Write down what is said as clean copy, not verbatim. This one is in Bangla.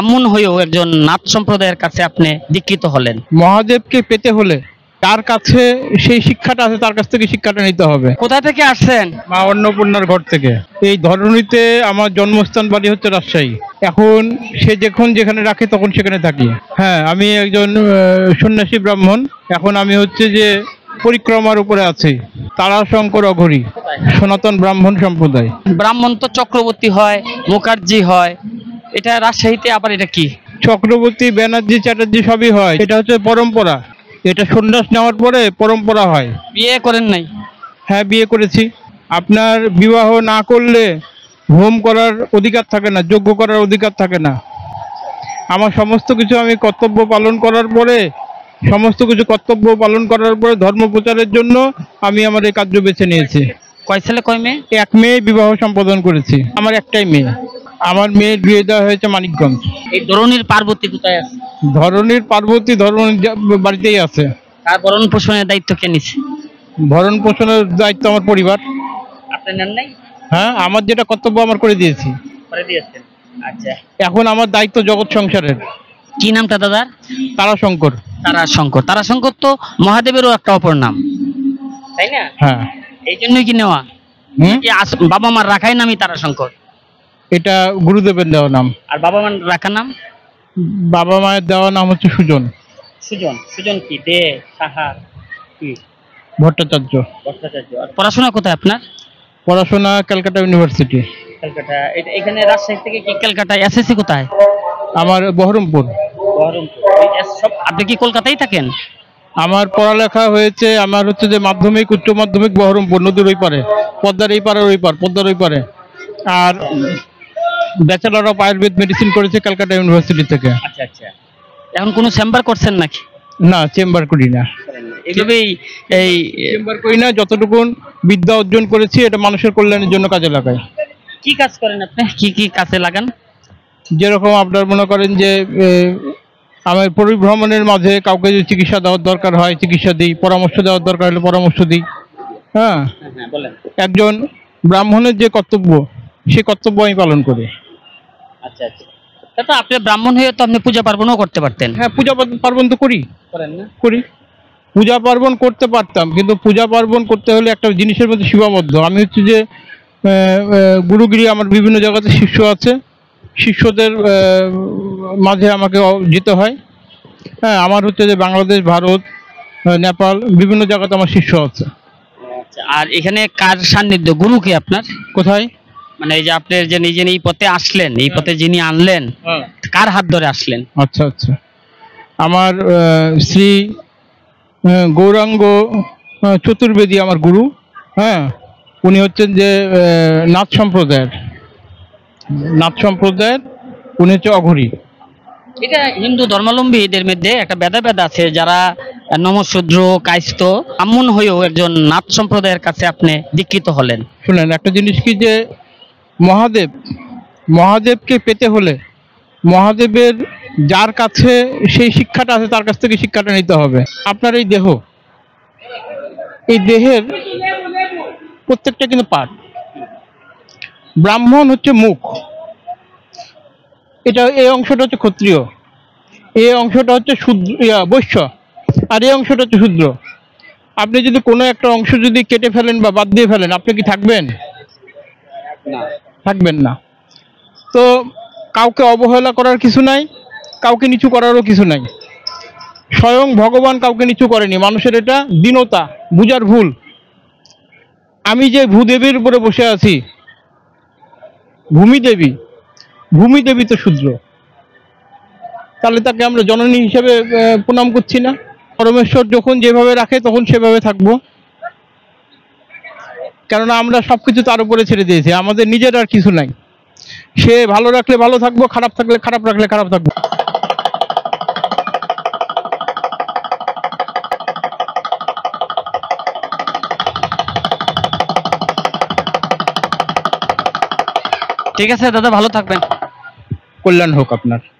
ব্রাহ্মণ হয়েও একজন নাথ সম্প্রদায়ের কাছে আপনি দীক্ষিত হলেন। মহাদেবকে পেতে হলে তার কাছে সেই শিক্ষাটা আছে, তার কাছ থেকে শিক্ষাটা নিতে হবে। কোথা থেকে আসছেন? মা অন্নপূর্ণার ঘর থেকে। এই ধরণীতে আমার জন্মস্থান বাড়ি হচ্ছে রাজশাহী। এখন সে যখন যেখানে রাখে তখন সেখানে থাকি। হ্যাঁ, আমি একজন সন্ন্যাসী ব্রাহ্মণ। এখন আমি হচ্ছে যে পরিক্রমার উপরে আছি। তারাশঙ্কর অঘরী, সনাতন ব্রাহ্মণ সম্প্রদায়। ব্রাহ্মণ তো চক্রবর্তী হয়, মুখার্জি হয়, এটা রাজশাহীতে আবার এটা কি? চক্রবর্তী, ব্যানার্জি, চ্যাটার্জি সবই হয়। এটা হচ্ছে পরম্পরা। এটা সন্ন্যাস নেওয়ার পরে পরম্পরা হয়। বিয়ে করেন নাই? হ্যাঁ, বিয়ে করেছি। আপনার বিবাহ না করলে হোম করার অধিকার থাকে না, যজ্ঞ করার অধিকার থাকে না। আমার সমস্ত কিছু আমি কর্তব্য পালন করার পরে, ধর্ম প্রচারের জন্য আমি আমার এই কার্য বেছে নিয়েছি। কয় ছেলে কয় মেয়ে? এক মেয়ে বিবাহ সম্পাদন করেছি। আমার একটাই মেয়ে। আমার মেয়ের বিয়ে দেওয়া হয়েছে মানিকগঞ্জ। এই ধরনীর পার্বতী কোথায় আছে? ধরনীর পার্বতী বাড়িতেই আছে। তার ভরণ পোষণের দায়িত্ব কে নিছে? ভরণ পোষণের দায়িত্ব আমার পরিবার। আপনি নেন নাই? হ্যাঁ, আমার যেটা কর্তব্য আমার করে দিয়েছি। করে দিয়েছেন। আচ্ছা, এখন আমার দায়িত্ব জগৎ সংসারের। কি নামটা দাদার? তারাশঙ্কর। তারাশঙ্কর। তারাশঙ্কর তো মহাদেবেরও একটা অপর নাম, তাই না? হ্যাঁ। এই জন্যই কি নেওয়া? কি বাবা মার রাখাই নামই তারাশঙ্কর? এটা গুরুদেবের দেওয়া নাম। আর বাবা মার রাখা নাম? বাবা মায়ের দেওয়া নাম হচ্ছে সুজন। সুজন। সুজন কি দে? সাহা কি? ভট্টাচার্য। ভট্টাচার্য। আর পড়াশোনা কোথায় আপনার? পড়াশোনা ক্যালকাটা ইউনিভার্সিটি। ক্যালকাটা। এখানে রাজশাহী থেকে কি ক্যালকাটায় এসএসসি কোথায়? আমার বহরমপুর। বহরমপুর। আপনি কি কলকাতায় থাকেন? আমার পড়ালেখা হয়েছে, আমার হচ্ছে যে মাধ্যমিক, উচ্চ মাধ্যমিক বহরমপুর, নদীর ওই পারে, পদ্মার এই পারে, ওই পার, পদ্মার ওই পারে। আর ব্যাচেলর অফ আয়ুর্বেদ মেডিসিন করেছে ক্যালকাটা ইউনিভার্সিটি থেকে। আচ্ছা আচ্ছা। এখন কোনো চেম্বার করছেন নাকি? না, চেম্বার করি না। এইভাবেই এই চেম্বার করি না। যতটুকু বিদ্যা অর্জন করেছি এটা মানুষের কল্যাণের জন্য কাজে লাগাই। কি কাজ করেন আপনি? কি কি কাজে লাগান? যেরকম আপনার মনে করেন যে আমার পরিভ্রমণের মাঝে কাউকে যদি চিকিৎসা দেওয়ার দরকার হয় চিকিৎসা দিই, পরামর্শ দেওয়ার দরকার হলে পরামর্শ দিই। হ্যাঁ, বলেন। একজন ব্রাহ্মণের যে কর্তব্য, সেই কর্তব্য আমি পালন করি। আচ্ছা আচ্ছা। তা তো আপনি ব্রাহ্মণ হয়ে তো আপনি পূজা পার্বণও করতে পারতেন। হ্যাঁ, পূজা পার্বণ তো করি। করেন না? করি। পূজা পার্বণ করতে পারতাম, কিন্তু পূজা পার্বণ করতে হলে একটা জিনিসের মধ্যে সীমাবদ্ধ। আমি হচ্ছে যে গুরুগিরি, আমার বিভিন্ন জায়গাতে শিষ্য আছে। শিষ্যদের মাঝে আমাকে যেতে হয়। হ্যাঁ, আমার হচ্ছে যে বাংলাদেশ, ভারত, নেপাল, বিভিন্ন জায়গাতে আমার শিষ্য আছে। আচ্ছা। আর এখানে কার সান্নিধ্য? গুরু কি আপনার? কোথায়? মানে এই যে আপনি যে নিজে এই পথে আসলেন, এই পথে যিনি আনলেন, কার হাত ধরে আসলেন? আচ্ছা আচ্ছা। আমার শ্রী গৌরাঙ্গ চতুর্বেদী আমার গুরু। হ্যাঁ, উনি হচ্ছেন যে নাথ সম্প্রদায়ের উনি হচ্ছে অঘরী। এটা হিন্দু ধর্মাবলম্বীদের মধ্যে একটা ভেদাভেদ আছে, যারা নমশূদ্র, কায়স্থ, ব্রাহ্মণ হয়েও একজন নাথ সম্প্রদায়ের কাছে আপনি দীক্ষিত হলেন। শুনেন, একটা জিনিস কি যে মহাদেবকে পেতে হলে মহাদেবের যার কাছে সেই শিক্ষাটা আছে তার কাছ থেকে শিক্ষাটা নিতে হবে। আপনার এই দেহের প্রত্যেকটা কিন্তু পার্ট। ব্রাহ্মণ হচ্ছে মুখ, এটা এই অংশটা হচ্ছে ক্ষত্রিয়, এই অংশটা হচ্ছে বৈশ্য, আর এই অংশটা হচ্ছে শূদ্র। আপনি যদি কোনো একটা অংশ যদি কেটে ফেলেন বা বাদ দিয়ে ফেলেন, আপনি কি থাকবেন? থাকবেন না। তো কাউকে অবহেলা করার কিছু নাই, কাউকে নিচু করারও কিছু নাই। স্বয়ং ভগবান কাউকে নিচু করেনি। মানুষের এটা দীনতা, বুঝার ভুল। আমি যে ভূদেবীর উপরে বসে আছি, ভূমিদেবী তো শূদ্র, তাহলে তাকে আমরা জননী হিসেবে প্রণাম করছি না? পরমেশ্বর যখন যেভাবে রাখে তখন সেভাবে থাকবো, কেননা আমরা সবকিছু তার উপরে ছেড়ে দিয়েছি। আমাদের নিজের আর কিছু নাই। সে ভালো রাখলে ভালো থাকবো, খারাপ রাখলে খারাপ থাকবো। ঠিক আছে দাদা, ভালো থাকবেন। কল্যাণ হোক আপনার।